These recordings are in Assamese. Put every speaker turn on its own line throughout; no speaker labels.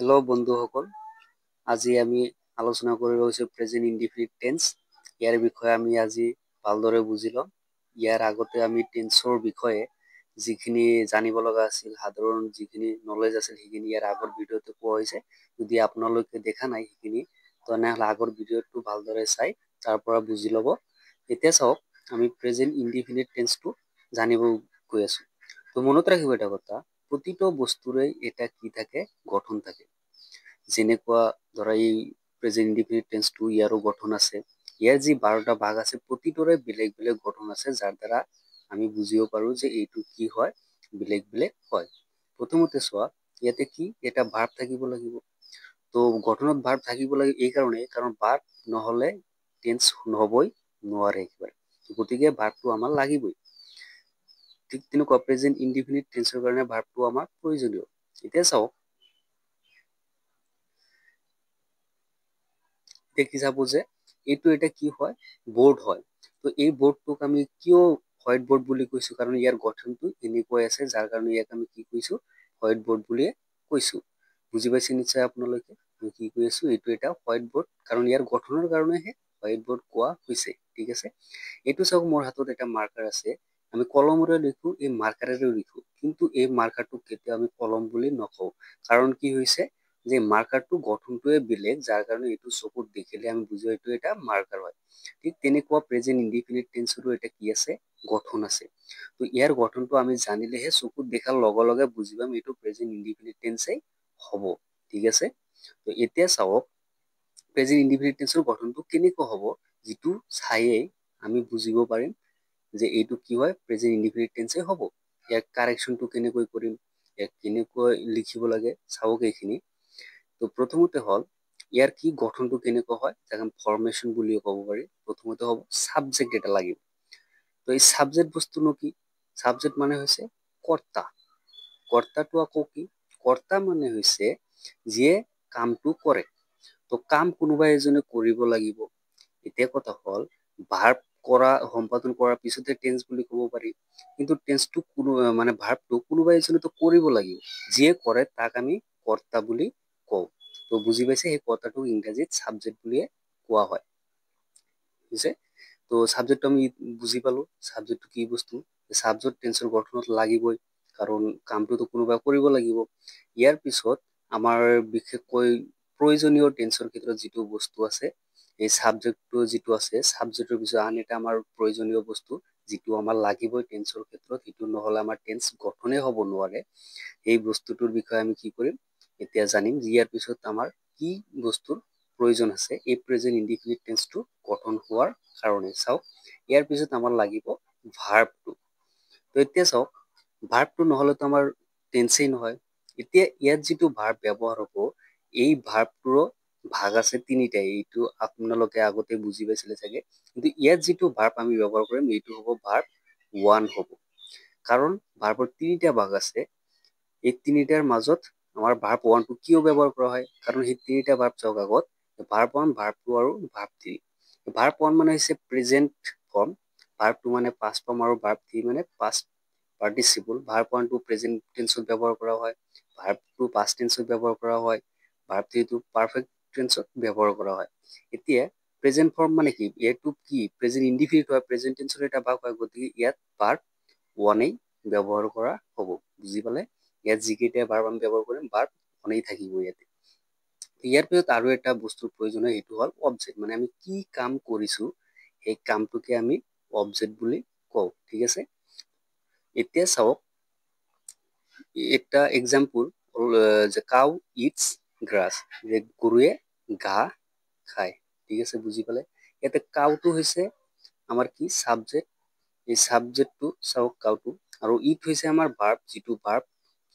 হেল্ল' বন্ধুসকল, আজি আমি আলোচনা কৰি লৈছো প্ৰেজেন্ট ইনডিফিনিট টেন্স। ইয়াৰ বিষয়ে আমি আজি ভালদৰে বুজি ল'ম। ইয়াৰ আগতে আমি টেন্সৰ বিষয়ে যিখিনি জানিব লগা আছিল, সাধাৰণ যিখিনি নলেজ আছিল সেইখিনি ইয়াৰ আগৰ ভিডিঅ'তে কোৱা হৈছে। যদি আপোনালোকে দেখা নাই সেইখিনি, তেনেহ'লে আগৰ ভিডিঅ'টো ভালদৰে চাই তাৰ পৰা বুজি ল'ব। এতিয়া চাওক, আমি প্ৰেজেন্ট ইনডিফিনিট টেন্সটো জানিব গৈ আছো। তো মনত ৰাখিব এটা কথা, প্ৰতিটো বস্তুৰে এটা কি থাকে, গঠন থাকে। যেনেকুৱা ধৰা এই প্ৰেজেন্ট ইনডিফিনিট টেন্সটো ইয়াৰো গঠন আছে। ইয়াৰ যি 12টা ভাগ আছে, প্ৰতিটোৰে বেলেগ বেলেগ গঠন আছে, যাৰ দ্বাৰা আমি বুজিব পাৰো যে এইটো কি হয়, বেলেগ বেলেগ হয়। প্ৰথমতে চোৱা, ইয়াতে কি এটা ভাৰ্ব থাকিব লাগিব। তো গঠনত ভাৰ্ব থাকিব লাগে এই কাৰণে, কাৰণ ভাৰ্ব নহলে টেন্স নহবই নোৱাৰে একেবাৰে। গতিকে ভাৰ্বটো আমাৰ লাগিবই। ঠিক তেনেকুৱা প্ৰেজেন্ট ইনডিফিনিট টেন্সৰ কাৰণে ভাৰ্বটো আমাৰ প্ৰয়োজনীয়। এতিয়া চাওক, দেখি চাব যে এইটো এটা কি হয়, বোৰ্ড হয়। তো এই বোৰ্ডটোক আমি কিয় হোৱাইট বোৰ্ড বুলি কৈছো, কাৰণ ইয়াৰ গঠনটো এনেকুৱাই আছে, যাৰ কাৰণে ইয়াক আমি কি কৈছো, হোৱাইট বোৰ্ড বুলিয়ে কৈছো। বুজি পাইছে নিশ্চয় আপোনালোকে মই কি কৈ আছো। এইটো এটা হোৱাইট বোৰ্ড, কাৰণ ইয়াৰ গঠনৰ কাৰণেহে হোৱাইট বোৰ্ড কোৱা হৈছে। ঠিক আছে, এইটো চাওক, মোৰ হাতত এটা মাৰ্কাৰ আছে। আমি কলমৰে লিখো, এই মাৰ্কাৰেৰেও লিখো, কিন্তু এই মাৰ্কাৰটোক কেতিয়াও আমি কলম বুলি নকওঁ। কাৰণ কি হৈছে যে মাৰ্কাৰটো গঠনটোৱে বেলেগ, যাৰ কাৰণে এইটো চকুত দেখিলে আমি বুজো এইটো এটা মাৰ্কাৰ হয়। ঠিক তেনেকুৱা প্ৰেজেন্ট ইনডিফিনিট টেন্সৰো এটা কি আছে, গঠন আছে। তো ইয়াৰ গঠনটো আমি জানিলেহে চকুত দেখাৰ লগে লগে বুজি পাম এইটো প্ৰেজেন্ট ইনডিফিনিট টেন্সেই হ'ব। ঠিক আছে, তো এতিয়া চাওক, প্ৰেজেন্ট ইনডিফিনিট টেন্সৰ গঠনটো কেনেকুৱা হ'ব, যিটো চাইয়ে আমি বুজিব পাৰিম যে এইটো কি হয়, প্ৰেজেন্ট ইনডিফিনিট টেন্সেই হ'ব। ইয়াৰ কাৰেকশ্যনটো কেনেকৈ কৰিম, ইয়াক কেনেকৈ লিখিব লাগে, চাওক এইখিনি। তো প্ৰথমতে হ'ল, ইয়াৰ কি গঠনটো কেনেকুৱা হয়, যাক আমি ফৰ্মেশ্যন বুলিও ক'ব পাৰি। প্ৰথমতে হ'ব ছাবজেক্ট এটা লাগিব। তো এই ছাবজেক্ট বস্তুনো কি, ছাবজেক্ট মানে হৈছে কৰ্তা। কৰ্তাটো আকৌ কি, কৰ্তা মানে হৈছে যিয়ে কামটো কৰে। তো কাম কোনোবা এজনে কৰিব লাগিব। এতিয়া কথা হ'ল, ভাৰ্ব কৰা সম্পাদন কৰাৰ পিছতে টেন্স বুলি ক'ব পাৰি, কিন্তু টেন্সটো কোনো মানে ভাৰ্বটো কোনোবা এজনেতো কৰিব লাগিব, যিয়ে কৰে তাক আমি কৰ্তা বুলি কওঁ। তো বুজি পাইছে, সেই কৰ্তাটোক ইংৰাজীত ছাবজেক্ট বুলিয়ে কোৱা হয়। বুজিছে, তো ছাবজেক্টটো আমি বুজি পালো, ছাবজেক্টটো কি বস্তু। ছাবজেক্ট টেন্সৰ গঠনত লাগিবই, কাৰণ কামটোতো কোনোবাই কৰিব লাগিব। ইয়াৰ পিছত আমাৰ বিশেষকৈ প্ৰয়োজনীয় টেন্সৰ ক্ষেত্ৰত যিটো বস্তু আছে, এই ছাবজেক্টটো যিটো আছে, ছাবজেক্টৰ পিছত আন এটা আমাৰ প্ৰয়োজনীয় বস্তু যিটো আমাৰ লাগিবই টেন্সৰ ক্ষেত্ৰত, সেইটো নহ'লে আমাৰ টেন্স গঠনেই হ'ব নোৱাৰে। এই বস্তুটোৰ বিষয়ে আমি কি কৰিম, এতিয়া জানিম। ইয়াৰ পিছত আমাৰ কি বস্তুৰ প্ৰয়োজন আছে এই প্ৰেজেন্ট ইনডিফিনিট টেন্সটো গঠন হোৱাৰ কাৰণে। চাওক, ইয়াৰ পিছত আমাৰ লাগিব ভাৰ্বটো। তো এতিয়া চাওক, ভাৰ্বটো নহ'লেতো আমাৰ টেন্সেই নহয়। এতিয়া ইয়াত যিটো ভাৰ্ব ব্যৱহাৰ হ'ব, এই ভাৰ্বটোৰো ভাগ আছে তিনিটাই। এইটো আপোনালোকে আগতে বুজি পাইছিলে চাগে, কিন্তু ইয়াত যিটো ভাৰ্ব আমি ব্যৱহাৰ কৰিম, এইটো হ'ব ভাৰ্ব ওৱান হ'ব। কাৰণ ভাৰ্বৰ তিনিটা ভাগ আছে, এই তিনিটাৰ মাজত আমাৰ ভাৰ্ব ওৱানটো কিয় ব্যৱহাৰ কৰা হয়, কাৰণ সেই তিনিটা ভাৰ্ব চাওক আগত, ভাৰ্ব ওৱান, ভাৰ্ব টু আৰু ভাৰ্ব থ্ৰী। ভাৰ্ব ওৱান মানে হৈছে প্ৰেজেন্ট ফৰ্ম, ভাৰ্ব টু মানে পাষ্ট ফৰ্ম, আৰু ভাৰ্ব থ্ৰী মানে পাষ্ট পাৰ্টিচিপল। ভাৰ্ব ওৱানটো প্ৰেজেন্ট টেন্সত ব্যৱহাৰ কৰা হয়, ভাৰ্ব টু পাষ্ট টেন্সত ব্যৱহাৰ কৰা হয়, ভাৰ্ব থ্ৰীটো পাৰফেক্ট টেন্সত ব্যৱহাৰ কৰা হয়। এতিয়া প্ৰেজেন্ট ফৰ্ম মানে কি, এইটো কি প্ৰেজেন্ট ইনডিফিনিট হয়, প্ৰেজেন্ট টেন্সৰ এটা ভাগ হয়, গতিকে ইয়াত ভাৰ্ব ওৱানেই ব্যৱহাৰ কৰা হ'ব। বুজি পালে, ইয়াত যিকেইটা ভাৰ্ব আমি ব্যৱহাৰ কৰিম, ভাৰ্ব ওৱানেই থাকিব ইয়াতে। ইয়াৰ পিছত আৰু এটা বস্তুৰ প্ৰয়োজন হয়, সেইটো হ'ল অবজেক্ট। মানে আমি কি কাম কৰিছো, সেই কামটোকে আমি অবজেক্ট বুলি কওঁ। ঠিক আছে, এতিয়া চাওক, এটা এক্সাম্পল, যে কাউ ইটছ গ্ৰাছ, যে গৰুৱে ঘাঁহ খায়। ঠিক আছে, বুজি পালে। ইয়াতে কাউটো হৈছে আমাৰ কি, ছাবজেক্ট। এই ছাবজেক্টটো চাওক, কাউটো, আৰু ইট হৈছে আমাৰ ভাৰ্ব, যিটো ভাৰ্ব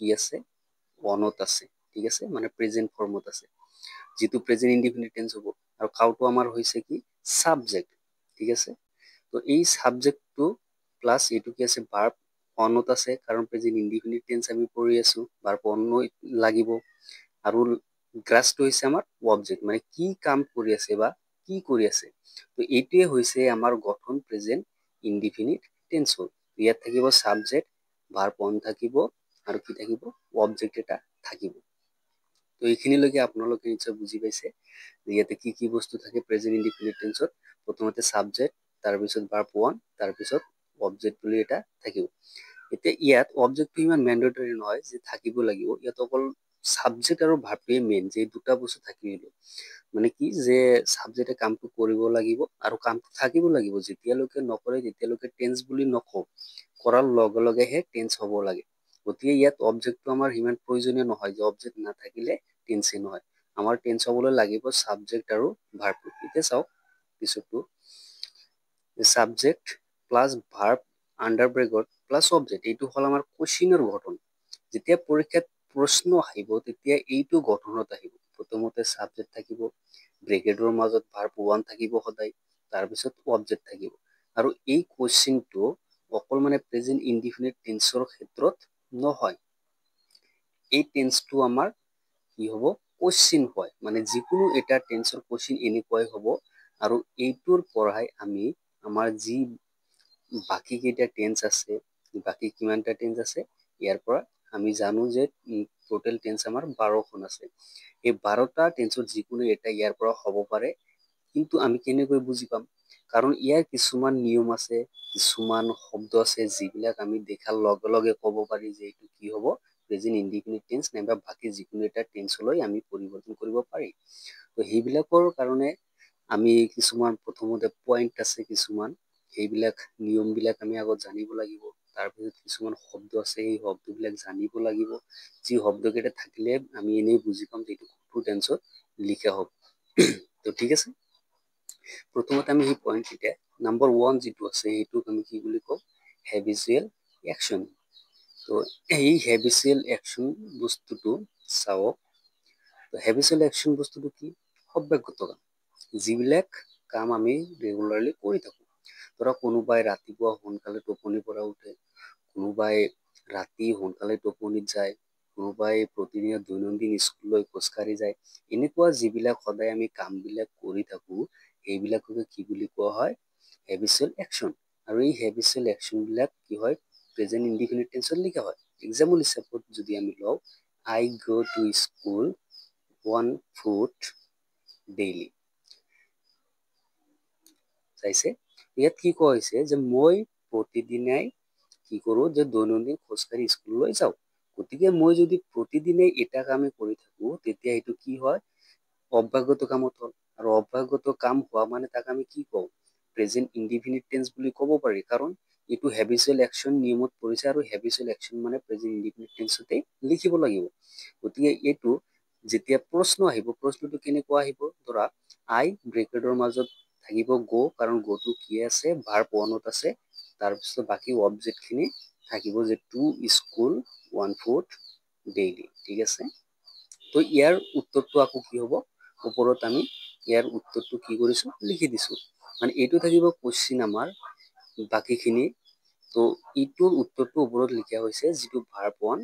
কি আছে, অনত আছে। ঠিক আছে, মানে প্ৰেজেন্ট ফৰ্মত আছে, যিটো প্ৰেজেন্ট ইনডিফিনিট টেন্স হ'ব। আৰু কাউটো আমাৰ হৈছে কি, ছাবজেক্ট। ঠিক আছে, তো এই ছাবজেক্টটো প্লাছ এইটো কি আছে, ভাৰ্ব অনত আছে, কাৰণ প্ৰেজেন্ট ইনডিফিনিট টেন্স আমি পঢ়ি আছো, ভাৰ্ব অন লাগিব। আৰু গ্ৰাছটো হৈছে আমাৰ অবজেক্ট, মানে কি কাম কৰি আছে বা কি কৰি আছে। তো এইটোৱে হৈছে আমাৰ গঠন প্ৰেজেন্ট ইনডিফিনিট টেন্সৰ। ইয়াত থাকিব ছাবজেক্ট, ভাৰ্ব অন থাকিব, আৰু কি থাকিব, অবজেক্ট এটা থাকিব। তো এইখিনিলৈকে আপোনালোকে নিশ্চয় বুজি পাইছে যে ইয়াতে কি কি বস্তু থাকে প্ৰেজেন্ট ইনডিফিনিট টেন্সত। প্ৰথমতে সাবজেক্ট, তাৰপিছত ভাৰ্ব ওৱান, তাৰপিছত অবজেক্ট বুলি এটা থাকিব। এতিয়া ইয়াত অবজেক্টটো ইমান মেণ্ডেটৰী নহয় যে থাকিব লাগিব, ইয়াত অকল সাবজেক্ট আৰু ভাৰ্বটোৱে মেইন, যে দুটা বস্তু থাকিব। মানে কি যে সাবজেক্টে কামটো কৰিব লাগিব আৰু কামটো থাকিব লাগিব, যেতিয়ালৈকে নকৰে তেতিয়ালৈকে টেন্স বুলি নকওঁ, কৰাৰ লগে লগেহে টেন্স হ'ব লাগে। গতিকে ইয়াত অবজেক্টটো আমাৰ সিমান প্ৰয়োজনীয় নহয়, যে অবজেক্ট নাথাকিলে টেন্সে নহয়। আমাৰ টেন্স হ'বলৈ লাগিব সাবজেক্ট আৰু ভাৰ্বটো। এতিয়া চাওক পিছতো সাবজেক্ট প্লাছ ভাৰ্ব আণ্ডাৰ ব্ৰেকত প্লাছ অবজেক্ট, এইটো হ'ল আমাৰ কোৱেশ্চনৰ গঠন। যেতিয়া পৰীক্ষাত প্ৰশ্ন আহিব তেতিয়া এইটো গঠনত আহিব। প্ৰথমতে সাবজেক্ট থাকিব, ব্ৰেকেটৰ মাজত ভাৰ্ব ওৱান থাকিব সদায়, তাৰপিছত অবজেক্ট থাকিব। আৰু এই কোৱেশ্চনটো অকল মানে প্ৰেজেন্ট ইনডিফিনিট টেন্সৰ ক্ষেত্ৰত নহয়, এই টেন্সটো আমাৰ কি হ'ব কোৱেশ্চন হয়, মানে যিকোনো এটা টেন্সৰ কোৱেশ্চন এনেকুৱাই হ'ব। আৰু এইটোৰ পৰাই আমি আমাৰ যি বাকী কেইটা টেন্স আছে, বাকী কিমানটা টেন্স আছে, ইয়াৰ পৰা আমি জানো যে টোটেল টেন্স আমাৰ 12খন আছে। এই 12টা টেন্সৰ যিকোনো এটা ইয়াৰ পৰা হ'ব পাৰে, কিন্তু আমি কেনেকৈ বুজি পাম? কাৰণ ইয়াৰ কিছুমান নিয়ম আছে, কিছুমান শব্দ আছে যিবিলাক আমি দেখাৰ লগে লগে ক'ব পাৰি যে এইটো কি হ'ব প্ৰেজেন্ট ইনডিফিনিট টেন্স নাইবা বাকী যিকোনো এটা টেন্সলৈ আমি পৰিৱৰ্তন কৰিব পাৰি। তো সেইবিলাকৰ কাৰণে আমি কিছুমান প্ৰথমতে পইণ্ট আছে, কিছুমান সেইবিলাক নিয়মবিলাক আমি আগত জানিব লাগিব। তাৰপিছত কিছুমান শব্দ আছে, সেই শব্দবিলাক জানিব লাগিব, যি শব্দকেইটা থাকিলে আমি এনেই বুজি পাম যে এইটো কোনটো টেন্সত লিখা হ'ব। তো ঠিক আছে, প্ৰথমতে আমি সেই পইণ্ট কেইটা নাম্বাৰ ওৱান যিটো আছে সেইটোক আমি কি বুলি কওঁ হেবিচুৱেল একশ্যন। তো এই হেবিচুৱেল একশ্যন বস্তুটো চাওক, হেবিচুৱেল একশ্যন বস্তুটো কি? অভ্যাসগত কাম, যিবিলাক কাম আমি ৰেগুলাৰলি কৰি থাকো। ধৰক কোনোবাই ৰাতিপুৱা সোনকালে টোপনিৰ পৰা উঠে, কোনোবাই ৰাতি সোনকালে টোপনিত যায়, কোনোবাই প্ৰতিদিনে দৈনন্দিন স্কুললৈ খোজকাঢ়ি যায়। এনেকুৱা যিবিলাক সদায় আমি কামবিলাক কৰি থাকো, সেইবিলাককে কি বুলি কোৱা হয় হেবিচুৱেল একশ্যন। আৰু এই হেবিচুৱেল একশ্যনবিলাক কি হয় প্ৰেজেন্ট ইনডিফিনিট টেন্সত লিখা হয়। এক্সাম্পল হিচাপত যদি আমি লওঁ, I go to school 1 foot daily। চাইছে, ইয়াত কি কোৱা হৈছে যে মই প্ৰতিদিনাই কি কৰো যে দৈনন্দিন খোজকাঢ়ি স্কুললৈ যাওঁ। গতিকে মই যদি প্ৰতিদিনে এটা কামে কৰি থাকো তেতিয়া এইটো কি হয় অভ্যাসগত কামত হ'ল। আৰু অভ্যাসগত কাম হোৱা মানে তাক আমি কি কওঁ প্ৰেজেন্ট ইনডিফিনিট টেন্স বুলি ক'ব পাৰি, কাৰণ এইটো হেবিচুৱেল একশ্যন নিয়মত পৰিছে আৰু হেবিচুৱেল একশ্যন মানে প্ৰেজেন্ট ইনডিফিনিট টেন্সতে লিখিব লাগিব। গতিকে এইটো যেতিয়া প্ৰশ্ন আহিব, প্ৰশ্নটো কেনেকুৱা আহিব, ধৰা আই ব্ৰেকেটৰ মাজত থাকিব গো, কাৰণ গোটো কি আছে ভাৰ্ব ওৱানত আছে, তাৰপিছত বাকী অবজেক্ট খিনি থাকিব যে টু স্কুল 1 foot daily। ঠিক আছে, তো ইয়াৰ উত্তৰটো আকৌ কি হ'ব, ওপৰত আমি ইয়াৰ উত্তৰটো কি কৰিছো লিখি দিছো। মানে এইটো থাকিব কোৱেশ্চন আমাৰ বাকীখিনি। তো এইটোৰ উত্তৰটো ওপৰত লিখা হৈছে, যিটো ভাৰ্ব ওৱান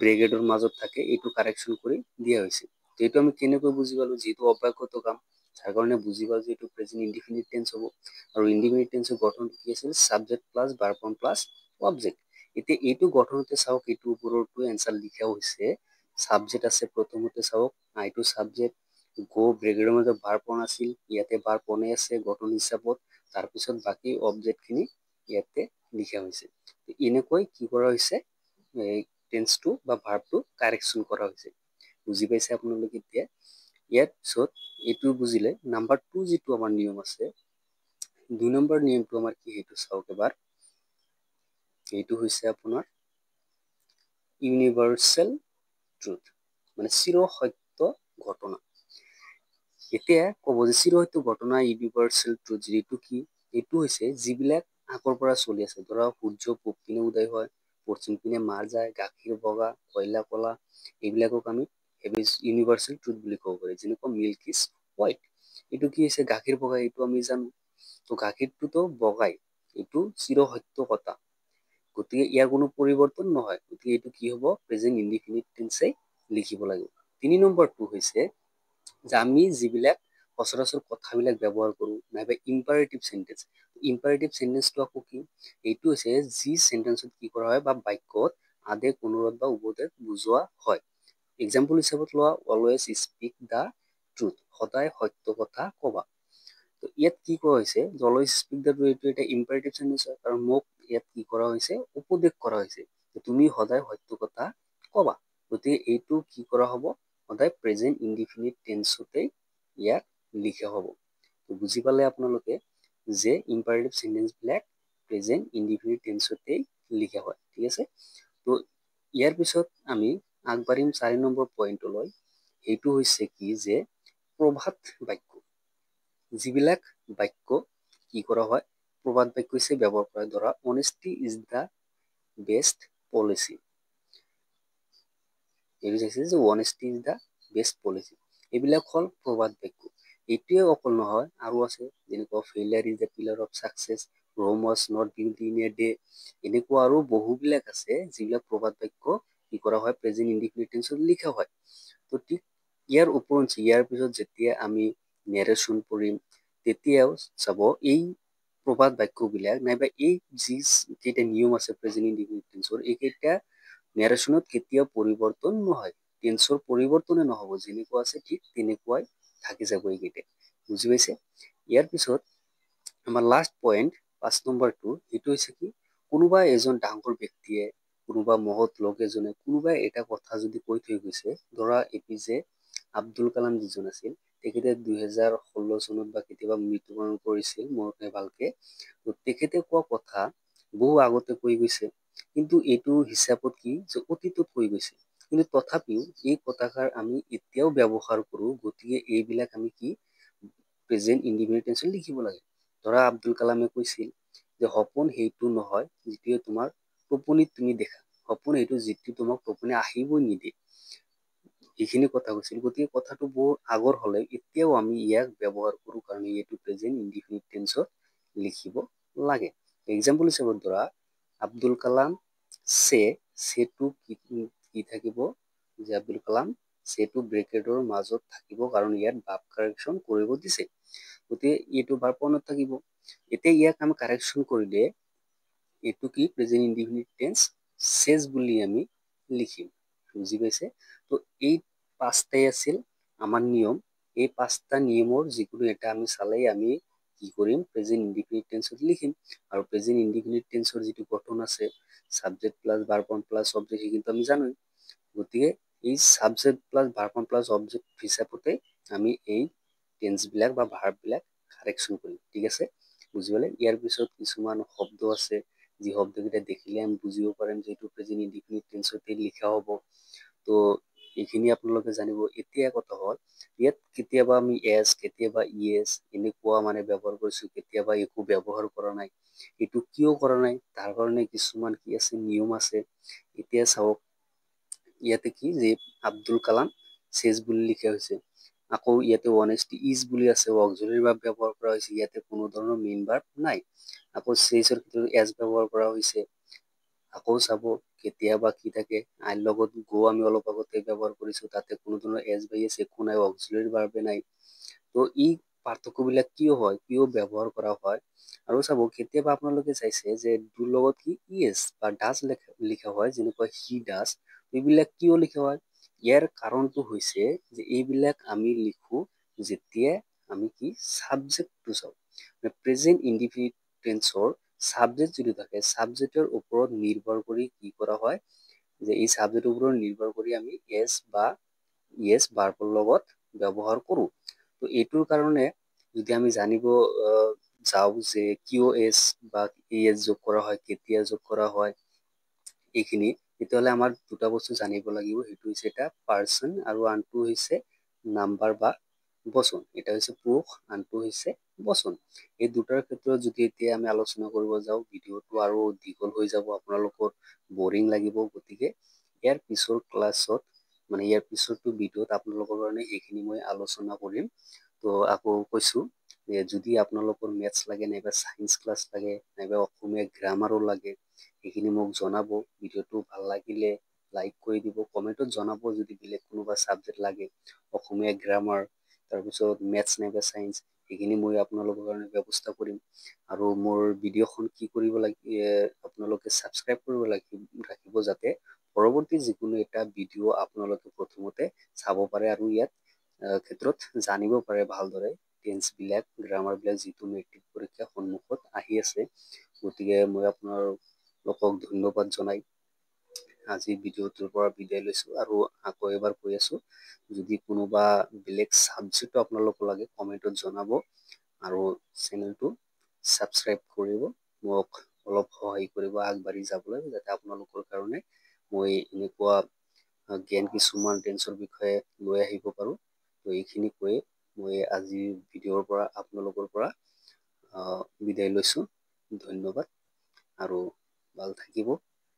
ব্ৰেকেটৰ মাজত থাকে এইটো কাৰেকশ্যন কৰি দিয়া হৈছে। তো এইটো আমি কেনেকৈ বুজি পালো, যিহেতু অভ্যাসগত কাম, যাৰ কাৰণে বুজি পালো যে এইটো প্ৰেজেন্ট ইনডিফিনিট টেন্স হ'ব। আৰু ইনডিফিনিট টেন্সৰ গঠন কি আছিল subject plus verb one plus object. এতিয়া এইটো গঠনতে চাওক, এইটো ওপৰতো এনসাৰ লিখা হৈছে, সাবজেক্ট আছে প্ৰথমতে চাওক, আইটো সাবজেক্ট, গো ব্ৰেকেটৰ মাজত ভাৰ্ব ওৱান আছিল, ইয়াতে ভাৰ্ব ওৱানে আছে গঠন হিচাপত, তাৰপিছত বাকী অবজেক্ট খিনি ইয়াতে লিখা হৈছে। এনেকৈ কি কৰা হৈছে এই টেন্সটো বা ভাৰ্বটো কাৰেকশ্যন কৰা হৈছে। বুজি পাইছে আপোনালোকে এতিয়া? ইয়াৰ পিছত এইটো বুজিলে নাম্বাৰ টু যিটো আমাৰ নিয়ম আছে, 2 নম্বৰ নিয়মটো আমাৰ কি সেইটো চাওক এবাৰ। এইটো হৈছে আপোনাৰ ইউনিভাৰ্চেল ট্ৰুথ, মানে চিৰ সত্য ঘটনা। এতিয়া ক'ব যে চিৰ সত্য ঘটনা ইউনিভাৰ্চেল ট্ৰুথ যিটো কি, এইটো হৈছে যিবিলাক আগৰ পৰা চলি আছে। ধৰা সূৰ্য পূব পিনে উদয় হয়, পশ্চিম পিনে মাৰ যায়, গাখীৰ বগা কয়লা কলা, এইবিলাকক আমি ইউনিভাৰ্চেল ট্ৰুথ বুলি ক'ব পাৰি। যেনেকুৱা মিল্ক ইজ হোৱাইট, এইটো কি হৈছে গাখীৰ বগা, এইটো আমি জানো। তো গাখীৰটোতো বগাই, এইটো চিৰ সত্য কথা, গতিকে ইয়াৰ কোনো পৰিৱৰ্তন নহয়। গতিকে এইটো কি হ'ব প্ৰেজেন্ট ইনডিফিনিট টেন্সে লিখিব লাগিব। 3 নম্বৰটো হৈছে যে আমি যিবিলাক সচৰাচৰ কথাবিলাক ব্যৱহাৰ কৰো, নাইবা ইম্পাৰেটিভ চেন্টেন্স। ইম্পাৰেটিভ চেন্টেন্সটো আকৌ কি, এইটো হৈছে যি চেন্টেন্সত কি কৰা হয় বা বাক্যত আদেশ অনুৰোধ বা উপদেশ বুজোৱা হয়। এক্সাম্পল হিচাপত লোৱা অলৱেজ স্পীক দ্য ট্ৰুথ, সদায় সত্য কথা ক'বা। তো ইয়াত কি কোৱা হৈছে অলৱেজ স্পীক দ্য ট্ৰুথ, এইটো এটা ইম্পাৰেটিভ সেন্টেন্স হয়, কাৰণ মোক ইয়াত কি কৰা হৈছে উপদেশ কৰা হৈছে যে তুমি সদায় সত্য কথা ক'বা। গতিকে এইটো কি কৰা হ'ব সদায় প্ৰেজেন্ট ইনডিফিনিট টেন্সতেই ইয়াক লিখা হ'ব। তো বুজি পালে আপোনালোকে যে ইম্পাৰেটিভ সেন্টেন্সবিলাক প্ৰেজেন্ট ইনডিফিনিট টেন্সতেই লিখা হয়। ঠিক আছে, তো ইয়াৰ পিছত আমি আগবাঢ়িম 4 নম্বৰ পইণ্টলৈ। সেইটো হৈছে কি যে প্ৰবাদ বাক্য, যিবিলাক বাক্য কি কৰা হয় প্ৰবাদ বাক্য হিচাপে ব্যৱহাৰ কৰা, ধৰা অনেষ্টি ইজ দ্য বেষ্ট পলিচি, এইটো চাইছে যে অনেষ্টি ইজ দ্য বেষ্ট পলিচি, এইবিলাক হ'ল প্ৰবাদ বাক্য। এইটোৱে অকল নহয়, আৰু আছে যেনেকুৱা failure is the pillar of success, Rome was not built in a day, এনেকুৱা আৰু বহুবিলাক আছে যিবিলাক প্ৰবাদ বাক্য কি কৰা হয় প্ৰেজেন্ট ইনডিফিনিট টেন্সত লিখা হয়। তো ঠিক ইয়াৰ ওপৰঞ্চি ইয়াৰ পিছত যেতিয়া আমি নেৰেশ্যন পঢ়িম তেতিয়াও চাব এই প্ৰবাদ বাক্যবিলাক নাইবা এই যি কেইটা নিয়ম আছে প্ৰেজেন্ট ইনডিফিনিট টেন্সৰ, এইকেইটা নেৰেশ্যনত কেতিয়াও পৰিৱৰ্তন নহয়, টেন্সৰ পৰিৱৰ্তনে নহ'ব, যেনেকুৱা আছে ঠিক তেনেকুৱাই থাকি যাব এইকেইটা। বুজি পাইছে? ইয়াৰ পিছত আমাৰ লাষ্ট পইণ্ট 5 নম্বৰটো, সেইটো হৈছে কি কোনোবা এজন ডাঙৰ ব্যক্তিয়ে কোনোবা মহৎ লোক এজনে কোনোবাই এটা কথা যদি কৈ থৈ গৈছে, ধৰা এপিজে আব্দুল কালাম যিজন আছিল তেখেতে 2016 চনত বা কেতিয়াবা মৃত্যুবৰণ কৰিছিল মনত ভালকে। তো তেখেতে কোৱা কথা বহু আগতে কৈ গৈছে, কিন্তু এইটো হিচাপত কি যে অতীতত কৈ গৈছে, কিন্তু তথাপিও এই কথাষাৰ আমি এতিয়াও ব্যৱহাৰ কৰোঁ। গতিকে এইবিলাক আমি কি প্ৰেজেন্ট ইনডিফিনিট টেন্সত লিখিব লাগে। ধৰা আব্দুল কালামে কৈছিল যে সপোন সেইটো নহয় যিটোৱে তোমাৰ টোপনিত তুমি দেখা, সপোন সেইটো যিটো তোমাক টোপনি আহিবই নিদিয়ে, এইখিনি কথা কৈছিল। গতিকে কথাটো বহুত আগৰ হ'লে এতিয়াও আমি ইয়াক ব্যৱহাৰ কৰোঁ, কাৰণে এইটো প্ৰেজেন্ট ইনডিফিনিট টেন্সত লিখিব লাগে। এক্সাম্পল হিচাপত ধৰা আব্দুল কালাম সেটো কি থাকিব যে আব্দুল কালাম সেটো ব্ৰেকেটৰ মাজত থাকিব, কাৰণ ইয়াত ভাৰ্ব কাৰেকশ্যন কৰিব দিছে, গতিকে এইটো ভাৰ্ব ফৰ্মত থাকিব। এতিয়া ইয়াক আমি কাৰেকশ্যন কৰিলে এইটো কি প্ৰেজেন্ট ইনডিফিনিট টেন্স চেজ বুলি আমি লিখিম। বুজি পাইছে? তো এই 5টাই আছিল আমাৰ নিয়ম। এই 5টা নিয়মৰ যিকোনো এটা আমি চালেই আমি কি কৰিম প্ৰেজেন্ট ইনডিফিনিট টেন্সত লিখিম। আৰু প্ৰেজেন্ট ইনডিফিনিট টেন্সৰ যিটো গঠন আছে subject plus verb plus object, কিন্তু আমি জানোই। গতিকে এই subject plus verb plus object হিচাপতে আমি এই টেন্সবিলাক বা ভাৰ্ববিলাক কাৰেকশ্যন কৰিম। ঠিক আছে, বুজি পালে? ইয়াৰ পিছত কিছুমান শব্দ আছে যি শব্দকেইটা দেখিলে আমি বুজিব পাৰিম যে এইটো প্ৰেজেন্ট ইনডিফিনিট টেন্সতে লিখা হ'ব। তো এইখিনি আপোনালোকে জানিব। এতিয়া কথা হ'ল ইয়াত কেতিয়াবা আমি এছ, কেতিয়াবা ইয়েছ এনেকুৱা মানে ব্যৱহাৰ কৰিছোঁ, কেতিয়াবা একো ব্যৱহাৰ কৰা নাই। এইটো কিয় কৰা নাই তাৰ কাৰণে কিছুমান কি আছে নিয়ম আছে। এতিয়া চাওক ইয়াতে কি যে আব্দুল কালাম চেজ বুলি লিখা হৈছে, আকৌ ইয়াতে অনেষ্টি ইজ বুলি আছে, অক্সিলাৰী ভাৰ্ব ব্যৱহাৰ কৰা হৈছে, ইয়াতে কোনো ধৰণৰ মেইন ভাৰ্ব নাই। আকৌ চেজৰ ক্ষেত্ৰত এছ ব্যৱহাৰ কৰা হৈছে। আকৌ চাব কেতিয়াবা কি থাকে আইৰ লগত গো আমি অলপ আগতে ব্যৱহাৰ কৰিছোঁ, তাতে কোনো ধৰণৰ এছ বাই এছ একো নাই, অক্সিলাৰী ভাৰ্বে নাই। তো এই পাৰ্থক্যবিলাক কিয় হয়, কিয় ব্যৱহাৰ কৰা হয়। আৰু চাব কেতিয়াবা আপোনালোকে চাইছে যে তোৰ লগত কি ইয়েছ বা ডাজ লিখা হয়, যেনেকুৱা হি ডাজ, এইবিলাক কিয় লিখা হয়। ইয়াৰ কাৰণটো হৈছে যে এইবিলাক আমি লিখো যেতিয়া আমি কি সাবজেক্টটো চাওঁ। প্ৰেজেন্ট ইনডিফিনিট টেন্সৰ সাবজেক্ট যদি থাকে সাবজেক্টৰ ওপৰত নিৰ্ভৰ কৰি কি কৰা হয় যে এই সাবজেক্টৰ ওপৰত নিৰ্ভৰ কৰি আমি এছ বা ইয়েছ ভাৰ্বৰ লগত ব্যৱহাৰ কৰোঁ। তো এইটোৰ কাৰণে যদি আমি জানিব যাওঁ যে কিয় এছ বা ইয়েছ যোগ কৰা হয়, কেতিয়া যোগ কৰা হয় এইখিনি, তেতিয়াহ'লে আমাৰ দুটা বস্তু জানিব লাগিব। সেইটো হৈছে এটা পাৰ্চন আৰু আনটো হৈছে নাম্বাৰ বা বচন। এটা হৈছে পুৰুষ, আনটো হৈছে বচন। এই দুটাৰ ক্ষেত্ৰত যদি এতিয়া আমি আলোচনা কৰিব যাওঁ ভিডিঅ'টো আৰু দীঘল হৈ যাব, আপোনালোকৰ বৰিং লাগিব। গতিকে ইয়াৰ পিছৰ ক্লাছত মানে ইয়াৰ পিছৰটো ভিডিঅ'ত আপোনালোকৰ কাৰণে সেইখিনি মই আলোচনা কৰিম। তো আকৌ কৈছোঁ যে যদি আপোনালোকৰ মেথছ লাগে নাইবা ছায়েন্স ক্লাছ লাগে নাইবা অসমীয়া গ্ৰামাৰো লাগে সেইখিনি মোক জনাব। ভিডিঅ'টো ভাল লাগিলে লাইক কৰি দিব, কমেণ্টত জনাব যদি বেলেগ কোনোবা ছাবজেক্ট লাগে, অসমীয়া গ্ৰামাৰ তাৰপিছত মেথছ নাইবা ছায়েন্স, সেইখিনি মই আপোনালোকৰ কাৰণে ব্যৱস্থা কৰিম। আৰু মোৰ ভিডিঅ'খন কি কৰিব লাগে আপোনালোকে ছাবস্ক্ৰাইব কৰিব ৰাখিব যাতে পৰৱৰ্তী যিকোনো এটা ভিডিঅ' আপোনালোকে প্ৰথমতে চাব পাৰে আৰু ইয়াত ক্ষেত্ৰত জানিব পাৰে ভালদৰে টেন্সবিলাক গ্ৰামাৰবিলাক যিটো মেট্ৰিক পৰীক্ষা সন্মুখত আহি আছে। গতিকে মই আপোনালোকক ধন্যবাদ জনাই আজি ভিডিঅ'টোৰ পৰা বিদায় লৈছোঁ আৰু আকৌ এবাৰ কৈ আছোঁ, যদি কোনোবা বেলেগ ছাবজেক্টটো আপোনালোকক লাগে কমেণ্টত জনাব আৰু চেনেলটো ছাবস্ক্ৰাইব কৰিব, মোক অলপ সহায় কৰিব আগবাঢ়ি যাবলৈ, যাতে আপোনালোকৰ কাৰণে মই এনেকুৱা জ্ঞান কিছুমান টেন্সৰ বিষয়ে লৈ আহিব পাৰোঁ। তো এইখিনি কৈয়ে মই আজিৰ ভিডিঅ'ৰ পৰা আপোনালোকৰ পৰা বিদায় লৈছোঁ। ধন্যবাদ আৰু ভাল থাকিব।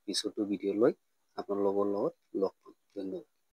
পিছতো ভিডিঅ' লৈ আপোনালোকৰ লগত লগ পাম। ধন্যবাদ।